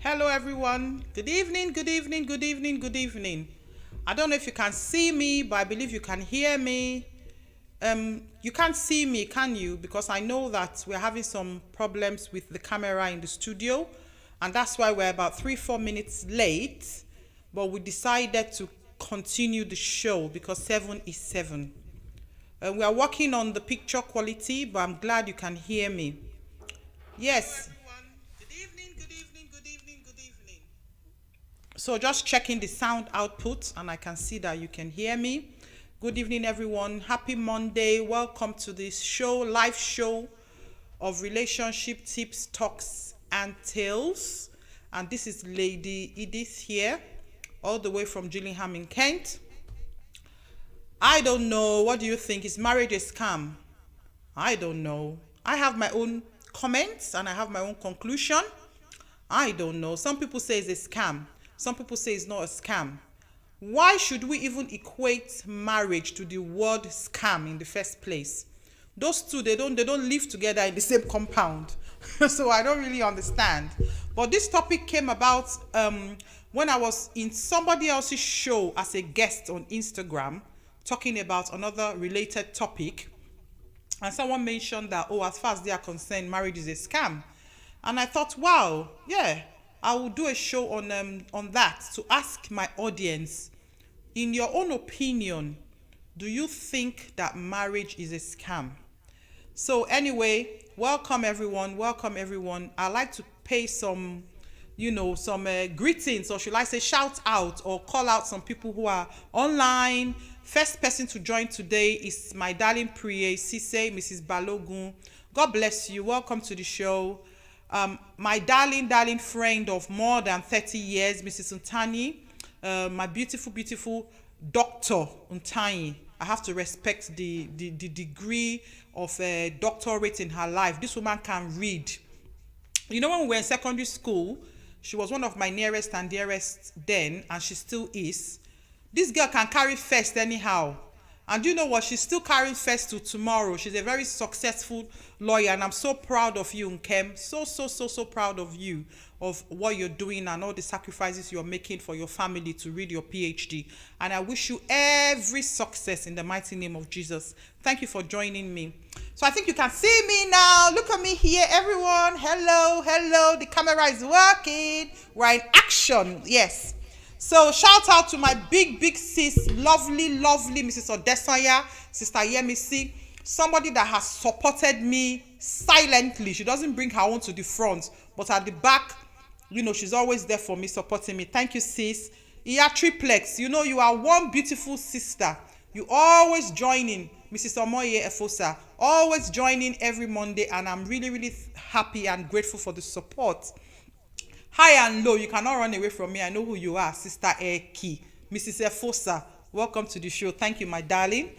Hello, everyone. Good evening, good evening, good evening, good evening. I don't know if you can see me, but I believe you can hear me. You can't see me, can you? Because I know that we're having some problems with the camera in the studio, and that's why we're about 3-4 minutes late. But we decided to continue the show because 7 is 7. We are working on the picture quality, but I'm glad you can hear me. Yes. Good evening, good evening, good evening, good evening. So just checking the sound output, and I can see that you can hear me. Good evening, everyone. Happy Monday. Welcome to this show, live show of relationship tips, talks, and tales. And this is Lady Edith here, all the way from Gillingham in Kent. I don't know. What do you think? Is marriage a scam? I don't know. I have my own comments and I have my own conclusion. I don't know. Some people say it's a scam. Some people say it's not a scam. Why should we even equate marriage to the word scam in the first place? Those two, they don't live together in the same compound. So I don't really understand. But this topic came about when I was in somebody else's show as a guest on Instagram, talking about another related topic. And someone mentioned that, as far as they are concerned, marriage is a scam. And I thought, wow, yeah, I will do a show on that to ask my audience, in your own opinion, do you think that marriage is a scam? So anyway, welcome everyone, welcome everyone. I'd like to pay some greetings, or should I say shout out or call out some people who are online. First person to join today is my darling Priye Sise, Mrs. Balogun. God bless you. Welcome to the show. My darling friend of more than 30 years, Mrs. Untani. My beautiful Dr. Untani. I have to respect the degree of doctorate in her life. This woman can read. You know, when we were in secondary school, she was one of my nearest and dearest then, and she still is. This girl can carry first anyhow. And you know what? She's still carrying first to tomorrow. She's a very successful lawyer, and I'm so proud of you, Nkem. So proud of you, of what you're doing and all the sacrifices you're making for your family to read your PhD. And I wish you every success in the mighty name of Jesus. Thank you for joining me. So I think you can see me now. Look at me here, everyone. Hello. The camera is working. We're in action. Yes. So shout out to my big sis, lovely Mrs. Odesanya, Sister Yemisi, somebody that has supported me silently. She doesn't bring her own to the front, but at the back, she's always there for me, supporting me. Thank you, sis. Iya Triplex, you are one beautiful sister. You always joining, Mrs. Omoye Efosa, always joining every Monday, and I'm really happy and grateful for the support. High and low, you cannot run away from me. I know who you are, Sister Eki. Mrs. Efosa, welcome to the show. Thank you, my darling.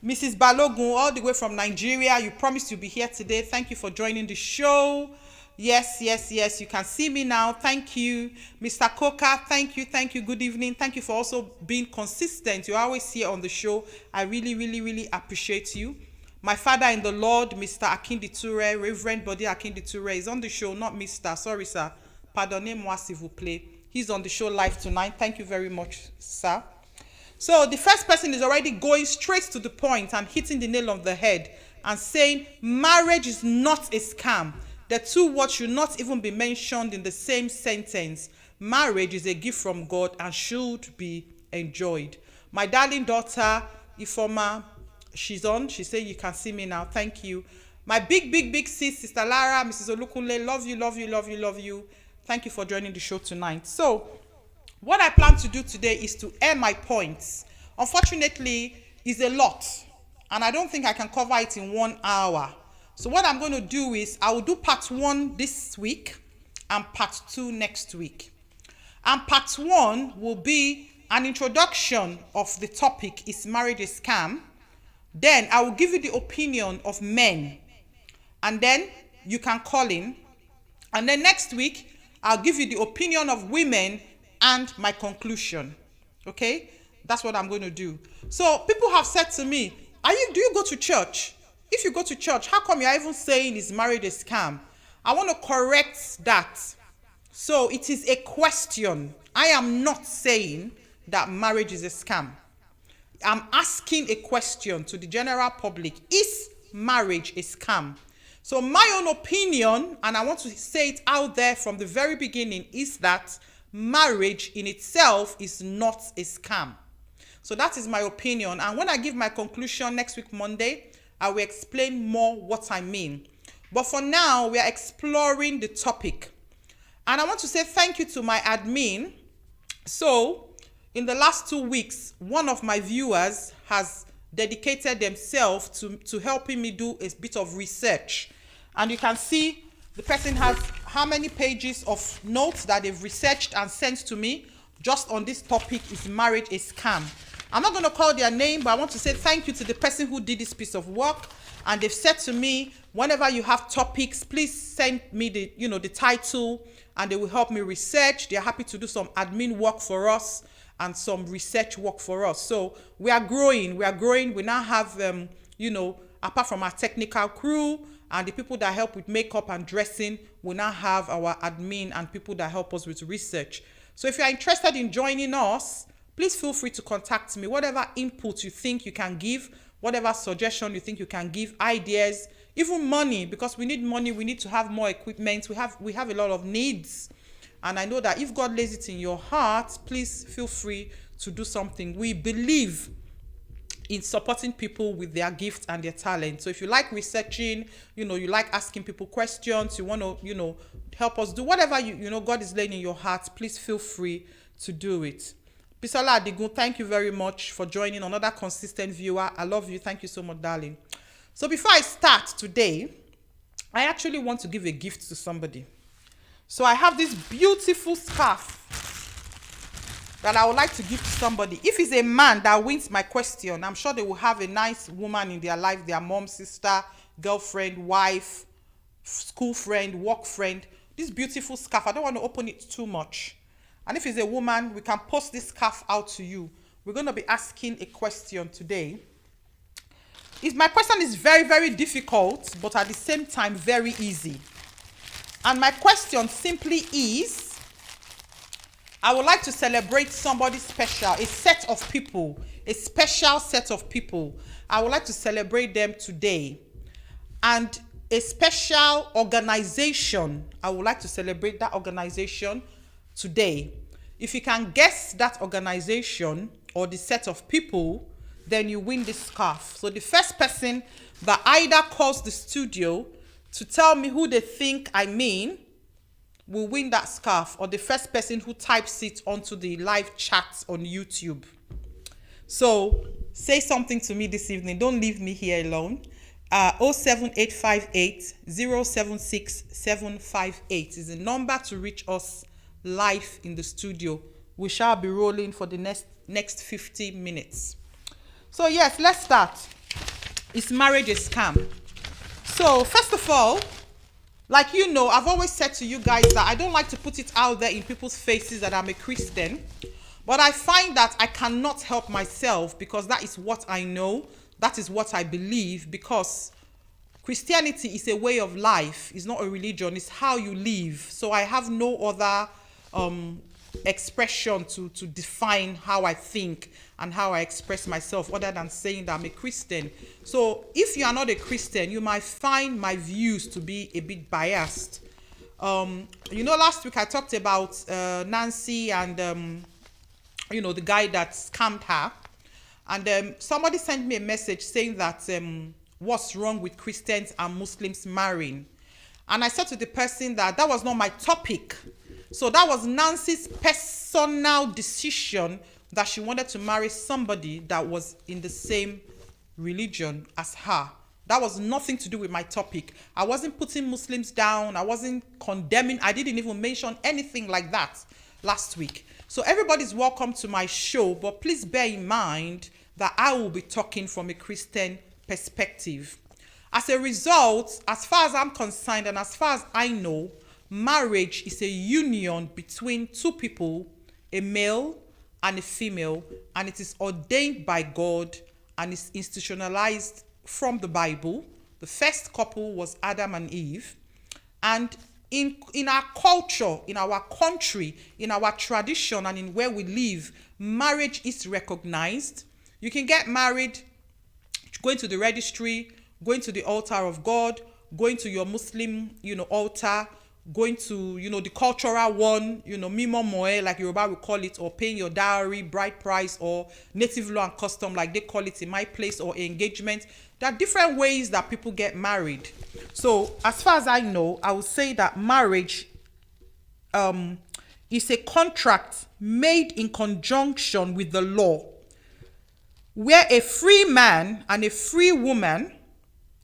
Mrs. Balogun, all the way from Nigeria, you promised to be here today. Thank you for joining the show. Yes, you can see me now. Thank you. Mr. Coca, thank you. Good evening. Thank you for also being consistent. You're always here on the show. I really appreciate you. My father in the Lord, Mr. Akinditure, Reverend Body Akinditure, is on the show, not Mr. Sorry, sir. Pardonnez-moi, s'il vous plaît. He's on the show live tonight. Thank you very much, sir. So the first person is already going straight to the point and hitting the nail on the head and saying marriage is not a scam. The two words should not even be mentioned in the same sentence. Marriage is a gift from God and should be enjoyed. My darling daughter, Ifoma, she's on. She said you can see me now. Thank you. My big sis, Sister Lara, Mrs. Olukunle, love you. Thank you for joining the show tonight. So, what I plan to do today is to air my points. Unfortunately, it's a lot, and I don't think I can cover it in 1 hour. So what I'm going to do is I will do part 1 this week and part 2 next week. And part 1 will be an introduction of the topic, is marriage a scam? Then I will give you the opinion of men, and then you can call in. And then next week, I'll give you the opinion of women and my conclusion. Okay? That's what I'm going to do. So people have said to me, do you go to church? If you go to church, how come you're even saying is marriage a scam? I want to correct that. So it is a question. I am not saying that marriage is a scam. I'm asking a question to the general public. Is marriage a scam? So my own opinion, and I want to say it out there from the very beginning, is that marriage in itself is not a scam. So that is my opinion. And when I give my conclusion next week, Monday, I will explain more what I mean. But for now, we are exploring the topic. And I want to say thank you to my admin. So in the last 2 weeks, one of my viewers has dedicated themselves to helping me do a bit of research. And you can see the person has how many pages of notes that they've researched and sent to me just on this topic: is marriage a scam? I'm not going to call their name, but I want to say thank you to the person who did this piece of work. And they've said to me, whenever you have topics, please send me the title, and they will help me research. They're happy to do some admin work for us and some research work for us. So we are growing. We now have, apart from our technical crew and the people that help with makeup and dressing, we now have our admin and people that help us with research. So if you're interested in joining us, please feel free to contact me. Whatever input you think you can give, whatever suggestion you think you can give, ideas, even money, because we need money. We need to have more equipment. We have a lot of needs. And I know that if God lays it in your heart, please feel free to do something. We believe in supporting people with their gifts and their talent. So if you like researching, you like asking people questions, you want to, help us do whatever God is laying in your heart, please feel free to do it. Bisola Adigun, thank you very much for joining. Another consistent viewer. I love you. Thank you so much, darling. So before I start today, I actually want to give a gift to somebody. So I have this beautiful scarf that I would like to give to somebody. If it's a man that wins my question, I'm sure they will have a nice woman in their life, their mom, sister, girlfriend, wife, school friend, work friend. This beautiful scarf, I don't want to open it too much. And if it's a woman, we can post this scarf out to you. We're going to be asking a question today. My question is very, very difficult, but at the same time, very easy. And my question simply is, I would like to celebrate somebody special, a set of people, a special set of people. I would like to celebrate them today. And a special organization, I would like to celebrate that organization today. If you can guess that organization or the set of people, then you win this scarf. So the first person that either calls the studio to tell me who they think I mean will win that scarf, or the first person who types it onto the live chat on YouTube. So say something to me this evening. Don't leave me here alone. 07858 076 758 is the number to reach us live in the studio. We shall be rolling for the next 50 minutes. So yes, let's start. Is marriage a scam? So first of all, like I've always said to you guys that I don't like to put it out there in people's faces that I'm a Christian, but I find that I cannot help myself, because that is what I know, that is what I believe, because Christianity is a way of life. It's not a religion, it's how you live. So I have no other expression to define how I think and how I express myself other than saying that I'm a Christian. So if you are not a Christian, you might find my views to be a bit biased. Last week I talked about Nancy and the guy that scammed her, and somebody sent me a message saying that what's wrong with Christians and Muslims marrying. And I said to the person that was not my topic. So that was Nancy's personal decision that she wanted to marry somebody that was in the same religion as her. That was nothing to do with my topic. I wasn't putting Muslims down. I wasn't condemning. I didn't even mention anything like that last week. So everybody's welcome to my show, but please bear in mind that I will be talking from a Christian perspective. As a result, as far as I'm concerned and as far as I know, marriage is a union between two people, a male and a female, and it is ordained by God and is institutionalized from the Bible. The first couple was Adam and Eve, and in our culture, in our country, in our tradition, and in where we live, marriage is recognized. You can get married going to the registry, going to the altar of God, going to your Muslim, altar, going to, the cultural one, mimo moe, like Yoruba will call it, or paying your dowry, bride price, or native law and custom, like they call it in my place, or engagement. There are different ways that people get married. So as far as I know, I would say that marriage is a contract made in conjunction with the law, where a free man and a free woman,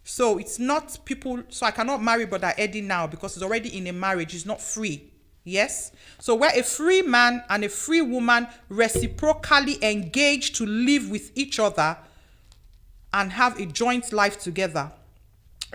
so it's not people, so I cannot marry Brother Eddie now because he's already in a marriage, he's not free. Yes? So where a free man and a free woman reciprocally engage to live with each other and have a joint life together.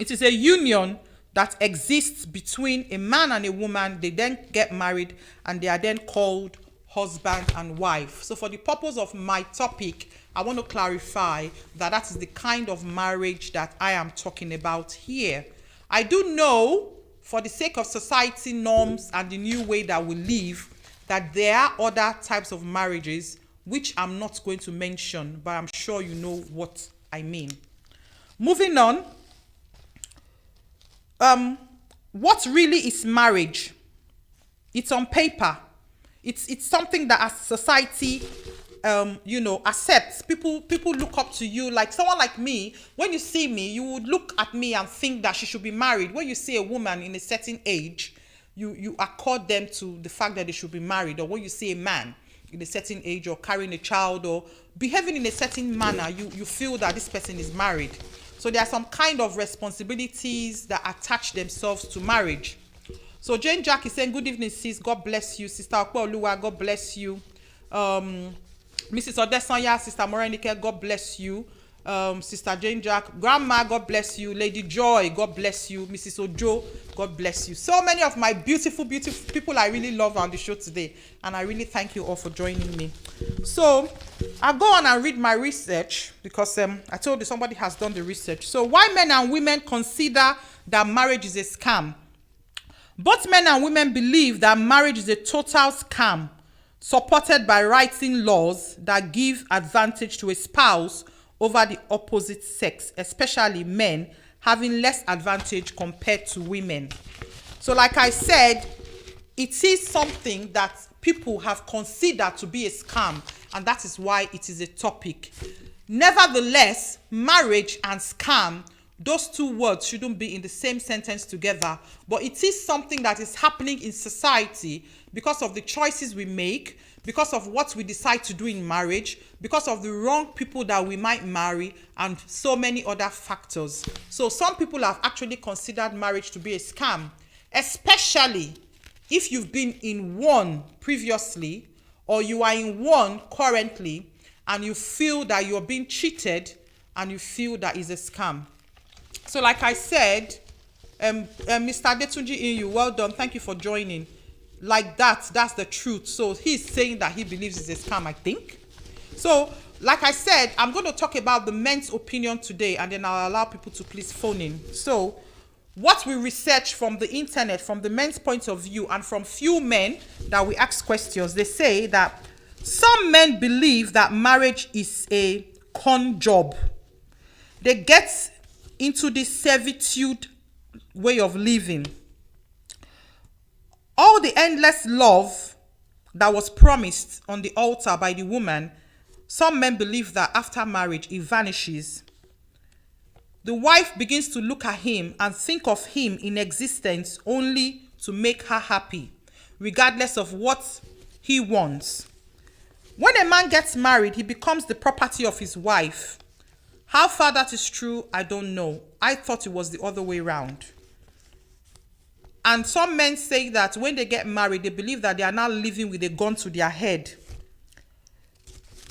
It is a union that exists between a man and a woman. They then get married and they are then called husband and wife. So for the purpose of my topic, I want to clarify that that is the kind of marriage that I am talking about here. I do know, for the sake of society norms and the new way that we live, that there are other types of marriages which I'm not going to mention, but I'm sure you know what I mean. Moving on, what really is marriage? It's on paper. It's something that as society accepts. People look up to you. Like someone like me, when you see me, you would look at me and think that she should be married. When you see a woman in a certain age, you accord them to the fact that they should be married. Or when you see a man in a certain age or carrying a child or behaving in a certain manner, you feel that this person is married. So there are some kind of responsibilities that attach themselves to marriage. So Jane Jack is saying, good evening, sis. God bless you. Sister Okweoluwa, God bless you. Mrs. Odesanya, Sister Morenike, God bless you. Sister Jane Jack, Grandma, God bless you. Lady Joy, God bless you. Mrs. Ojo, God bless you. So many of my beautiful, beautiful people I really love on the show today. And I really thank you all for joining me. So I'll go on and read my research because I told you somebody has done the research. So why men and women consider that marriage is a scam? Both men and women believe that marriage is a total scam, supported by writing laws that give advantage to a spouse over the opposite sex, especially men having less advantage compared to women. So like I said, it is something that people have considered to be a scam, and that is why it is a topic. Nevertheless, marriage and scam, those two words shouldn't be in the same sentence together, but it is something that is happening in society because of the choices we make, because of what we decide to do in marriage, because of the wrong people that we might marry, and so many other factors. So some people have actually considered marriage to be a scam, especially if you've been in one previously or you are in one currently and you feel that you're being cheated and you feel that it's a scam. So like I said, Mr. Detunji Inyu, well done. Thank you for joining. Like that's the truth. So he's saying that he believes it's a scam, I think. So like I said, I'm going to talk about the men's opinion today, and then I'll allow people to please phone in. So what we research from the internet, from the men's point of view, and from few men that we ask questions, they say that some men believe that marriage is a con job. They get into this servitude way of living. All the endless love that was promised on the altar by the woman, some men believe that after marriage it vanishes. The wife begins to look at him and think of him in existence only to make her happy, regardless of what he wants. When a man gets married, he becomes the property of his wife. How far that is true, I don't know. I thought it was the other way around. And some men say that when they get married, they believe that they are now living with a gun to their head.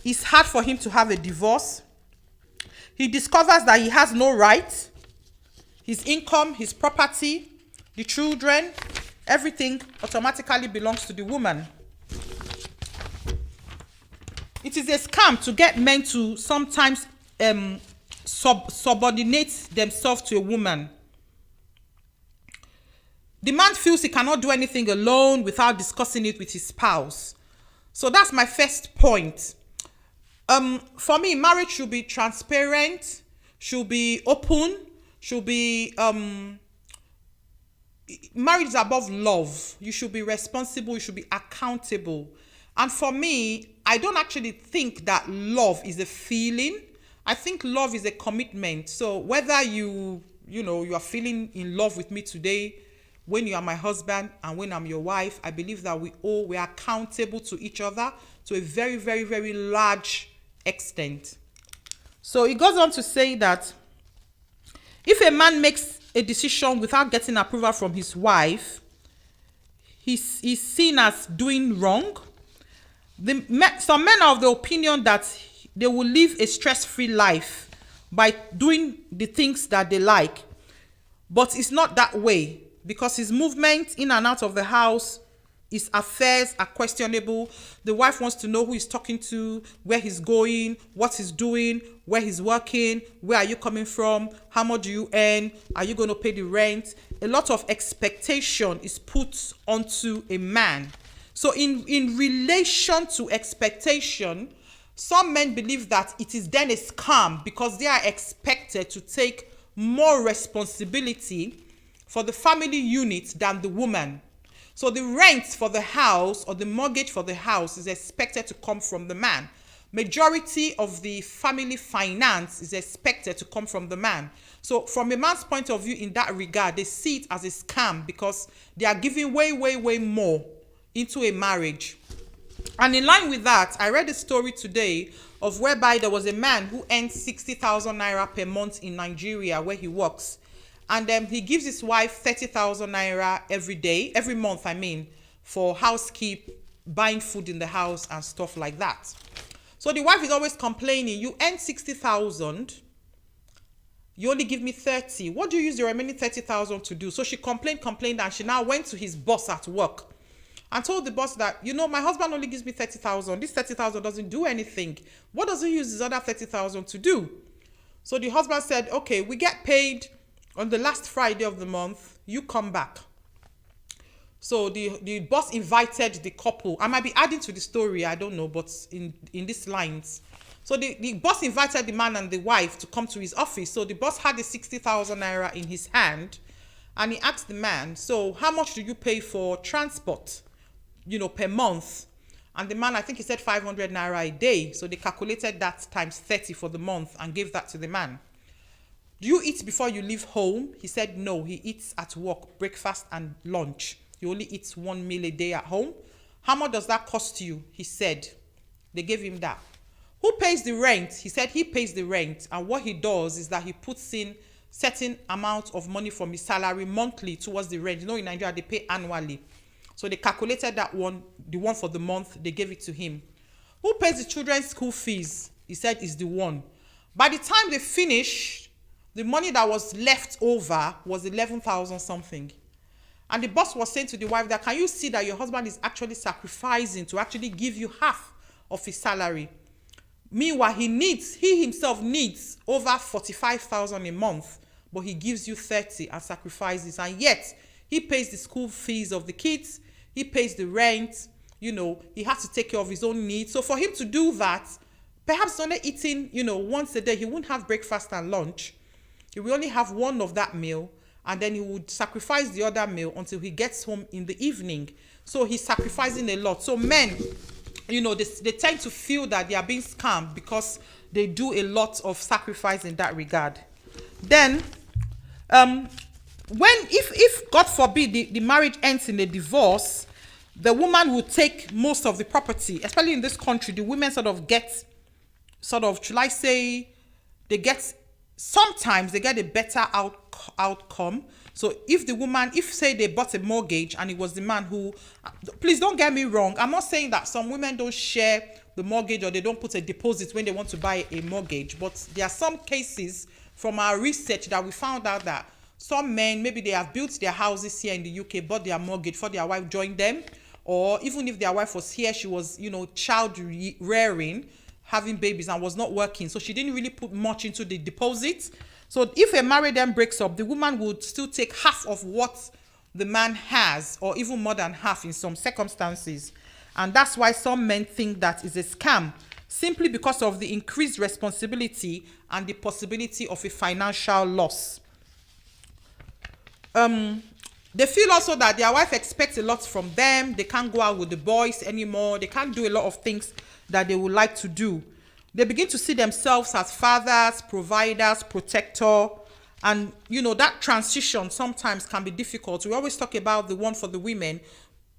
It's hard for him to have a divorce. He discovers that he has no right. His income, his property, the children, everything automatically belongs to the woman. It is a scam to get men to sometimes subordinate themselves to a woman. The man feels he cannot do anything alone without discussing it with his spouse. So that's my first point. For me, marriage should be transparent, should be open, should be marriage is above love. You should be responsible, you should be accountable. And for me, I don't actually think that love is a feeling. I think love is a commitment. So whether you are feeling in love with me today, when you are my husband and when I'm your wife, I believe that we are accountable to each other to a very, very, very large extent. So it goes on to say that if a man makes a decision without getting approval from his wife, he's seen as doing wrong. Some men are of the opinion that they will live a stress-free life by doing the things that they like. But it's not that way, because his movement in and out of the house, his affairs are questionable. The wife wants to know who he's talking to, where he's going, what he's doing, where he's working, where are you coming from, how much do you earn, are you going to pay the rent? A lot of expectation is put onto a man. So in relation to expectation, some men believe that it is then a scam because they are expected to take more responsibility for the family unit than the woman. So the rent for the house or the mortgage for the house is expected to come from the man. Majority of the family finance is expected to come from the man. So from a man's point of view in that regard, they see it as a scam because they are giving way, way, way more into a marriage. And in line with that, I read a story today of whereby there was a man who earns 60,000 naira per month in Nigeria where he works. And he gives his wife 30,000 naira every month, for housekeep, buying food in the house and stuff like that. So the wife is always complaining, you earn 60,000, you only give me 30. What do you use the remaining 30,000 to do? So she complained, and she now went to his boss at work and told the boss that, my husband only gives me 30,000. This 30,000 doesn't do anything. What does he use his other 30,000 to do? So the husband said, okay, we get paid on the last Friday of the month, you come back. So the boss invited the couple. I might be adding to the story, I don't know, but in these lines. So the boss invited the man and the wife to come to his office. So the boss had the 60,000 naira in his hand, and he asked the man, so how much do you pay for transport, per month? And the man, I think he said 500 naira a day. So they calculated that times 30 for the month and gave that to the man. Do you eat before you leave home? He said no, he eats at work, breakfast and lunch. He only eats 1 meal a day at home. How much does that cost you? He said. They gave him that. Who pays the rent? He said he pays the rent. And what he does is that he puts in certain amount of money from his salary monthly towards the rent. In Nigeria, they pay annually. So they calculated that one, the one for the month, they gave it to him. Who pays the children's school fees? He said is the one. By the time they finished, the money that was left over was 11,000 something. And the boss was saying to the wife that, can you see that your husband is actually sacrificing to actually give you half of his salary? Meanwhile, he himself needs over 45,000 a month, but he gives you 30 and sacrifices. And yet, he pays the school fees of the kids, he pays the rent, he has to take care of his own needs. So for him to do that, perhaps only eating, once a day, he wouldn't have breakfast and lunch. He will only have one of that meal, and then he would sacrifice the other meal until he gets home in the evening. So he's sacrificing a lot. So men, they tend to feel that they are being scammed because they do a lot of sacrifice in that regard. Then, if God forbid the marriage ends in a divorce, the woman will take most of the property. Especially in this country, the women sometimes they get a better outcome. So if say they bought a mortgage and it was the man who, please don't get me wrong, I'm not saying that some women don't share the mortgage or they don't put a deposit when they want to buy a mortgage, but there are some cases from our research that we found out that some men, maybe they have built their houses here in the UK, bought their mortgage for their wife joined them, or even if their wife was here, she was, child rearing, having babies and was not working, so she didn't really put much into the deposit. So if a marriage then breaks up, the woman would still take half of what the man has, or even more than half in some circumstances. And that's why some men think that is a scam, simply because of the increased responsibility and the possibility of a financial loss. They feel also that their wife expects a lot from them. They can't go out with the boys anymore. They can't do a lot of things that they would like to do. They begin to see themselves as fathers, providers, protector. And, that transition sometimes can be difficult. We always talk about the one for the women,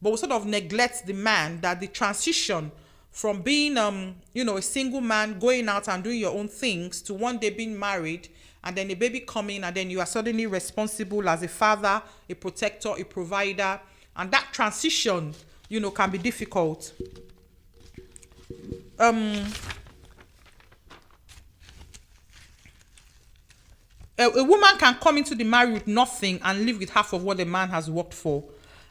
but we sort of neglect the man, that the transition from being, a single man, going out and doing your own things, to one day being married, and then a baby coming, and then you are suddenly responsible as a father, a protector, a provider. And that transition, can be difficult. A woman can come into the marriage with nothing and live with half of what the man has worked for.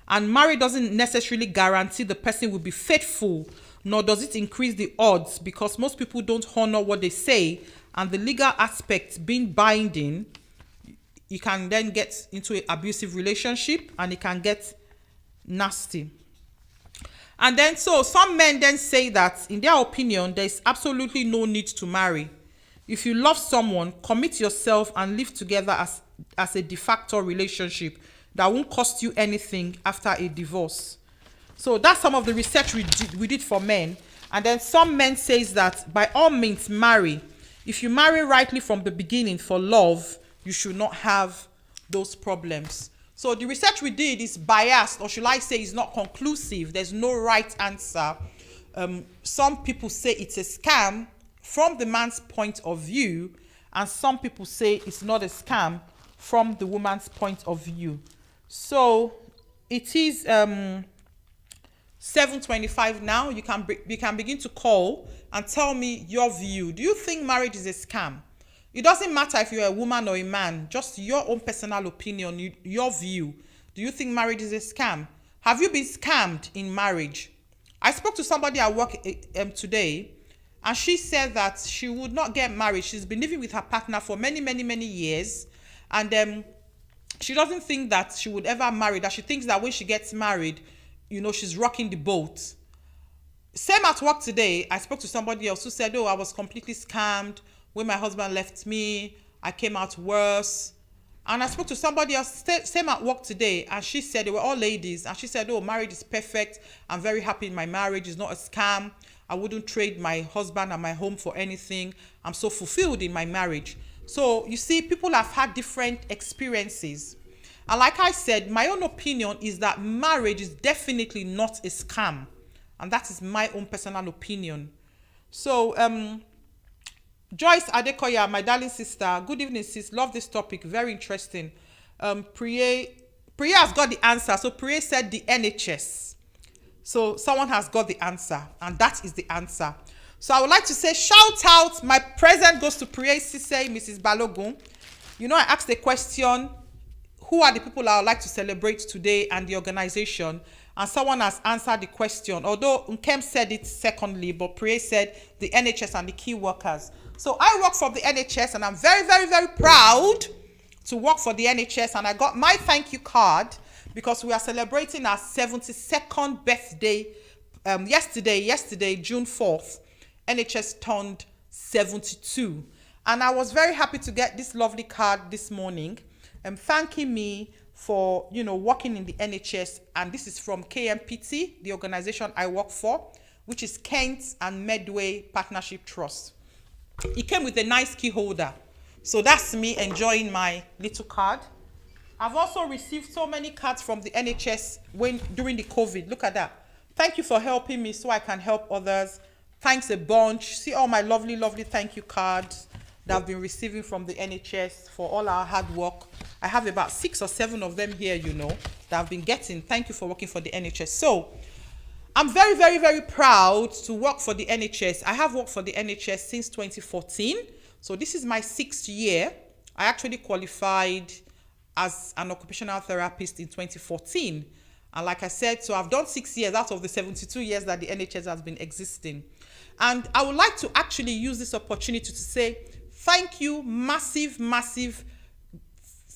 And marriage doesn't necessarily guarantee the person will be faithful, nor does it increase the odds, because most people don't honor what they say. And the legal aspect being binding, you can then get into an abusive relationship, and it can get nasty. And then so some men then say that, in their opinion, there is absolutely no need to marry. If you love someone, commit yourself and live together as a de facto relationship that won't cost you anything after a divorce. So that's some of the research we did for men. And then some men says that by all means marry. If you marry rightly from the beginning for love, you should not have those problems. So the research we did is biased, or should I say is not conclusive. There's no right answer. Some people say it's a scam from the man's point of view, and some people say it's not a scam from the woman's point of view. So it is 7:25 now. You can begin to call and tell me your view. Do you think marriage is a scam? It doesn't matter if you're a woman or a man, just your own personal opinion, your view. Do you think marriage is a scam? Have you been scammed in marriage? I spoke to somebody at work today, and she said that she would not get married. She's been living with her partner for many, many, many years, and she doesn't think that she would ever marry, that she thinks that when she gets married, she's rocking the boat. Same at work today. I spoke to somebody else who said, I was completely scammed. When my husband left me, I came out worse. And I spoke to somebody else, same at work today, and she said, they were all ladies, and she said, marriage is perfect. I'm very happy in my marriage. It's not a scam. I wouldn't trade my husband and my home for anything. I'm so fulfilled in my marriage. So you see, people have had different experiences. And like I said, my own opinion is that marriage is definitely not a scam. And that is my own personal opinion. So, Joyce Adekoya, my darling sister, good evening, sis. Love this topic. Very interesting. Priya has got the answer. So Priya said the NHS. So someone has got the answer, and that is the answer. So I would like to say, shout out. My present goes to Priya Sise, Mrs. Balogun. I asked the question, who are the people I would like to celebrate today, and the organization? And someone has answered the question, although Nkem said it secondly, but Priya said the NHS and the key workers. So I work for the NHS, and I'm very, very, very proud to work for the NHS. And I got my thank you card because we are celebrating our 72nd birthday. Yesterday, June 4th, NHS turned 72. And I was very happy to get this lovely card this morning, thanking me for, working in the NHS. And this is from KMPT, the organization I work for, which is Kent and Medway Partnership Trust. It came with a nice key holder. So that's me enjoying my little card. I've also received so many cards from the NHS during the COVID. Look at that. Thank you for helping me so I can help others. Thanks a bunch. See all my lovely, lovely thank you cards that I've been receiving from the NHS for all our hard work. I have about 6 or 7 of them here, that I've been getting. Thank you for working for the NHS. So I'm very, very, very proud to work for the NHS. I have worked for the NHS since 2014. So this is my 6th year. I actually qualified as an occupational therapist in 2014. And like I said, so I've done 6 years out of the 72 years that the NHS has been existing. And I would like to actually use this opportunity to say thank you, massive, massive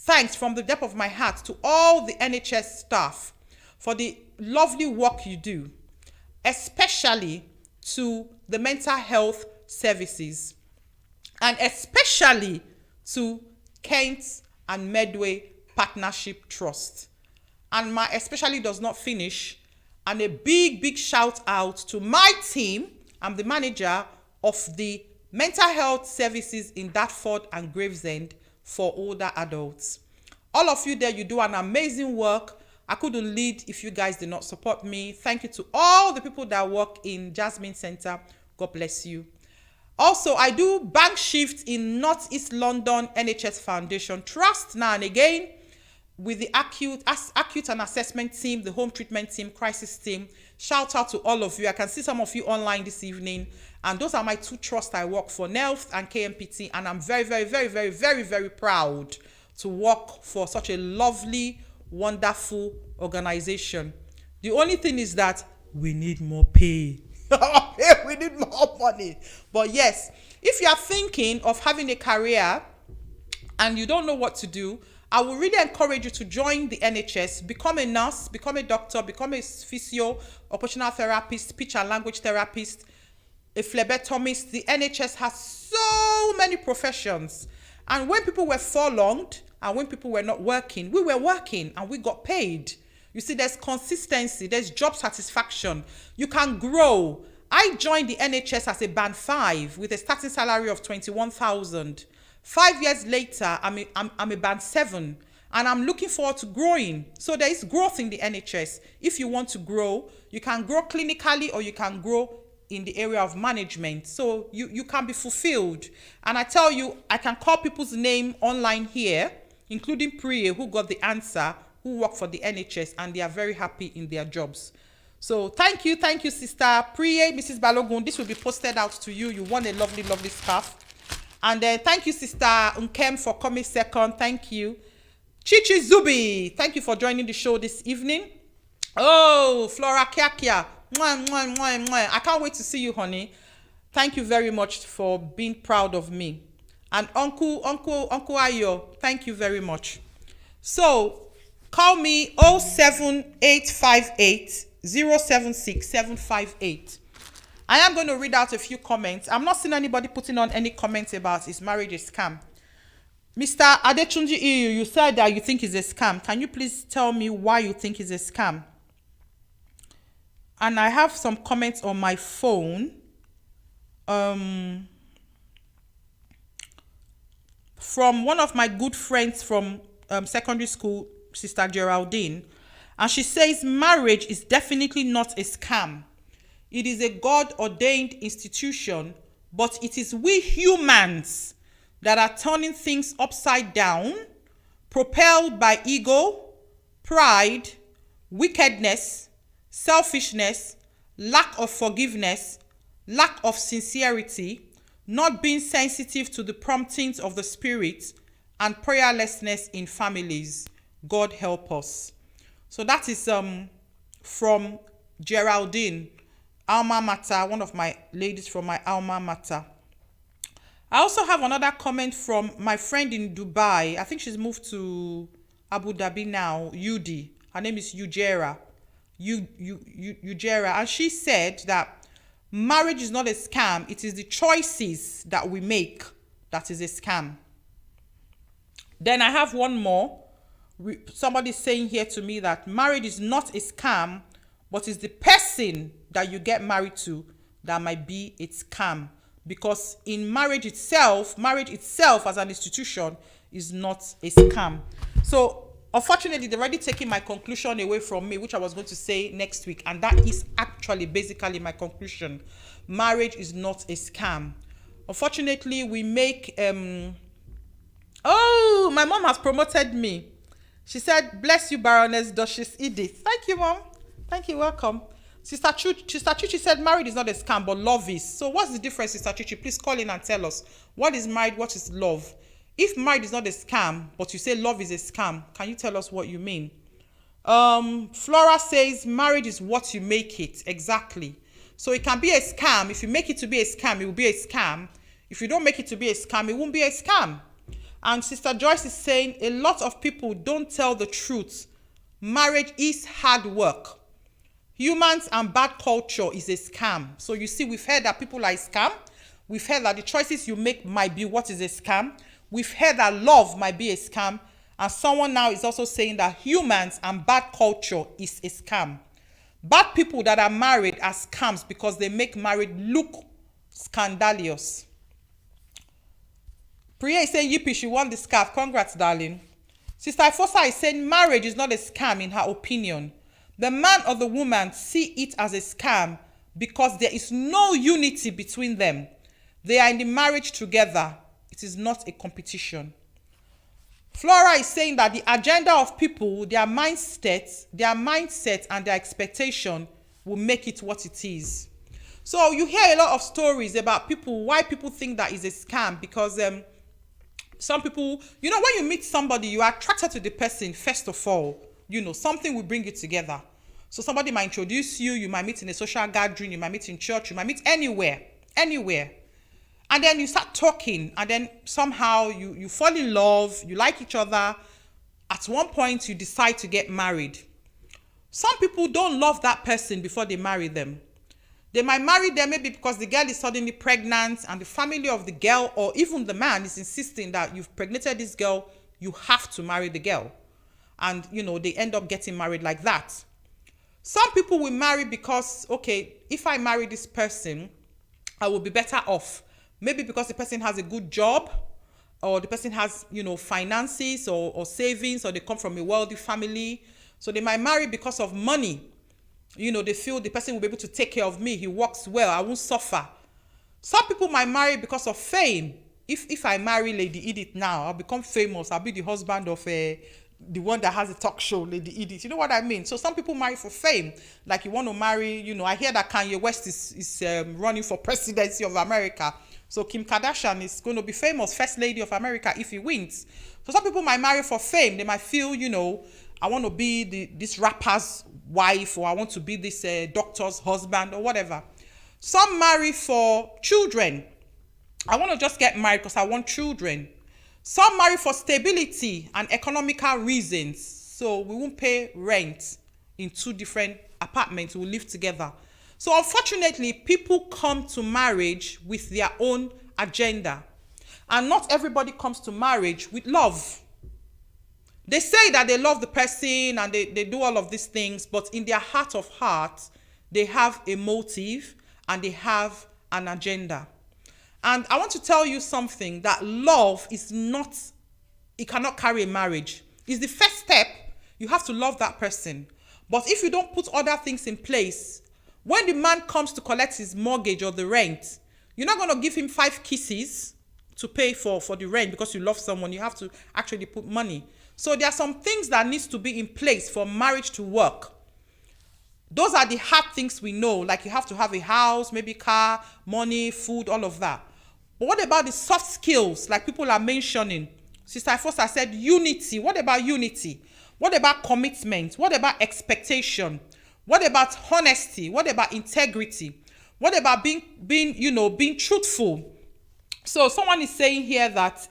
thanks from the depth of my heart to all the NHS staff for the lovely work you do, especially to the mental health services, and especially to Kent and Medway Partnership Trust. And my especially does not finish. And a big shout out to my team. I'm the manager of the mental health services in Dartford and Gravesend for older adults. All of you there, you do an amazing work. I couldn't lead if you guys did not support me. Thank you to all the people that work in Jasmine Center. God bless you. Also, I do bank shifts in Northeast London NHS Foundation Trust now and again with the acute and assessment team, the home treatment team, crisis team. Shout out to all of you. I can see some of you online this evening. And those are my two trusts I work for, NELF and KMPT. And I'm very proud to work for such a lovely, wonderful organization. The only thing is that we need more pay. We need more money. But yes, if you are thinking of having a career and you don't know what to do, I will really encourage you to join the NHS, become a nurse, become a doctor, become a physio, occupational therapist, speech and language therapist, a phlebotomist. The NHS has so many professions. And when people were furlonged and when people were not working, we were working and we got paid. You see, there's consistency, there's job satisfaction. You can grow. I joined the NHS as a band 5 with a starting salary of 21,000. 5 years later, I'm a band 7 and I'm looking forward to growing. So there is growth in the NHS. If you want to grow, you can grow clinically or you can grow in the area of management. So you can be fulfilled. And I tell you, I can call people's name online here, including Priya, who got the answer, who work for the NHS, and they are very happy in their jobs. So thank you, Sister Priya, Mrs. Balogun. This will be posted out to you. You won a lovely scarf. And thank you, Sister Nkem, for coming second. Thank you. Chichi Zubi, thank you for joining the show this evening. Oh, Flora Kiakia. I can't wait to see you, honey. Thank you very much for being proud of me. And Uncle Ayo, thank you very much. So, call me 07858 076 758. I am going to read out a few comments. I'm not seeing anybody putting on any comments about is marriage a scam. Mr. Adechunji Iyo, you said that you think it's a scam. Can you please tell me why you think it's a scam? And I have some comments on my phone. From one of my good friends from secondary school, Sister Geraldine. And she says marriage is definitely not a scam. It is a God-ordained institution, but it is we humans that are turning things upside down, propelled by ego, pride, wickedness, selfishness, lack of forgiveness, lack of sincerity, not being sensitive to the promptings of the Spirit, and prayerlessness in families. God help us. So that is from Geraldine, Alma Mater, one of my ladies from my Alma Mater. I also have another comment from my friend in Dubai. I think she's moved to Abu Dhabi now, Yudi. Her name is Ujera. Ujera. And she said that marriage is not a scam. It is the choices that we make that is a scam. Then I have one more. Somebody saying here to me that marriage is not a scam, but it's the person that you get married to that might be a scam. Because in marriage itself as an institution is not a scam. So unfortunately, they're already taking my conclusion away from me, which I was going to say next week. And that is actually basically my conclusion. Marriage is not a scam. Unfortunately, we make... Oh, my mom has promoted me. She said, bless you, Baroness Duchess Edith. Thank you, Mom. Thank you. Welcome. Sister Chuchi said marriage is not a scam, but love is. So what's the difference, Sister Chuchi? Please call in and tell us. What is marriage? What is love? If marriage is not a scam, but you say love is a scam, can you tell us what you mean? Flora says marriage is what you make it. Exactly. So it can be a scam. If you make it to be a scam, it will be a scam. If you don't make it to be a scam, it won't be a scam. And Sister Joyce is saying a lot of people don't tell the truth. Marriage is hard work. Humans and bad culture is a scam. So you see, we've heard that people are a scam. We've heard that the choices you make might be what is a scam. We've heard that love might be a scam. And someone now is also saying that humans and bad culture is a scam. Bad people that are married are scams because they make marriage look scandalous. Priya is saying, yippee, she won the scarf. Congrats, darling. Sister Ifosa is saying marriage is not a scam in her opinion. The man or the woman see it as a scam because there is no unity between them. They are in the marriage together. It is not a competition. Flora is saying that the agenda of people, their mindset and their expectation will make it what it is. So you hear a lot of stories about people, why people think that is a scam, because some people, when you meet somebody, you are attracted to the person first of all. Something will bring you together. So somebody might introduce you, you might meet in a social gathering, you might meet in church, you might meet anywhere. And then you start talking, and then somehow you fall in love, you like each other. At one point, you decide to get married. Some people don't love that person before they marry them. They might marry them maybe because the girl is suddenly pregnant and the family of the girl or even the man is insisting that you've pregnated this girl, you have to marry the girl. And, they end up getting married like that. Some people will marry because, okay, if I marry this person, I will be better off. Maybe because the person has a good job, or the person has, finances or savings, or they come from a wealthy family. So they might marry because of money. They feel the person will be able to take care of me. He works well. I won't suffer. Some people might marry because of fame. If I marry Lady Edith now, I'll become famous. I'll be the husband of the one that has a talk show, Lady Edith. You know what I mean? So some people marry for fame. Like you want to marry, I hear that Kanye West is running for presidency of America. So Kim Kardashian is going to be famous, first lady of America, if he wins. So some people might marry for fame. They might feel, I want to be this rapper's wife, or I want to be this doctor's husband, or whatever. Some marry for children. I want to just get married because I want children. Some marry for stability and economical reasons. So we won't pay rent in 2 different apartments. We'll live together. So unfortunately, people come to marriage with their own agenda. And not everybody comes to marriage with love. They say that they love the person and they do all of these things, but in their heart of hearts, they have a motive and they have an agenda. And I want to tell you something, that love is not, it cannot carry a marriage. It's the first step. You have to love that person. But if you don't put other things in place, when the man comes to collect his mortgage or the rent, you're not going to give him 5 kisses to pay for the rent because you love someone. You have to actually put money. So there are some things that needs to be in place for marriage to work. Those are the hard things we know, like you have to have a house, maybe car, money, food, all of that. But what about the soft skills, like people are mentioning? Sister Ifosa said unity. What about unity? What about commitment? What about expectation? What about honesty? What about integrity? What about being truthful? So someone is saying here that,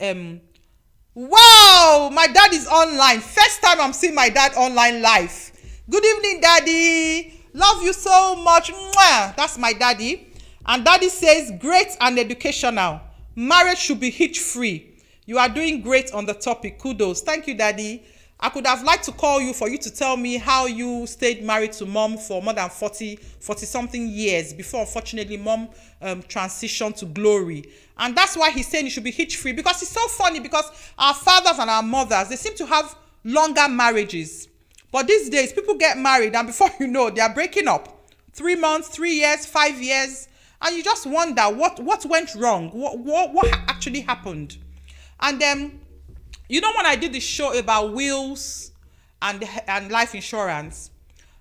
wow, my dad is online. First time I'm seeing my dad online live. Good evening, Daddy. Love you so much. Mwah. That's my daddy. And Daddy says, great and educational. Marriage should be hitch-free. You are doing great on the topic. Kudos. Thank you, Daddy. I could have liked to call you for you to tell me how you stayed married to mom for more than 40-something years before, unfortunately, mom transitioned to glory. And that's why he's saying it should be hitch-free, because it's so funny, because our fathers and our mothers, they seem to have longer marriages. But these days, people get married, and before you know, they are breaking up. 3 months, 3 years, 5 years. And you just wonder what went wrong? What actually happened? And then, when I did the show about wills and life insurance,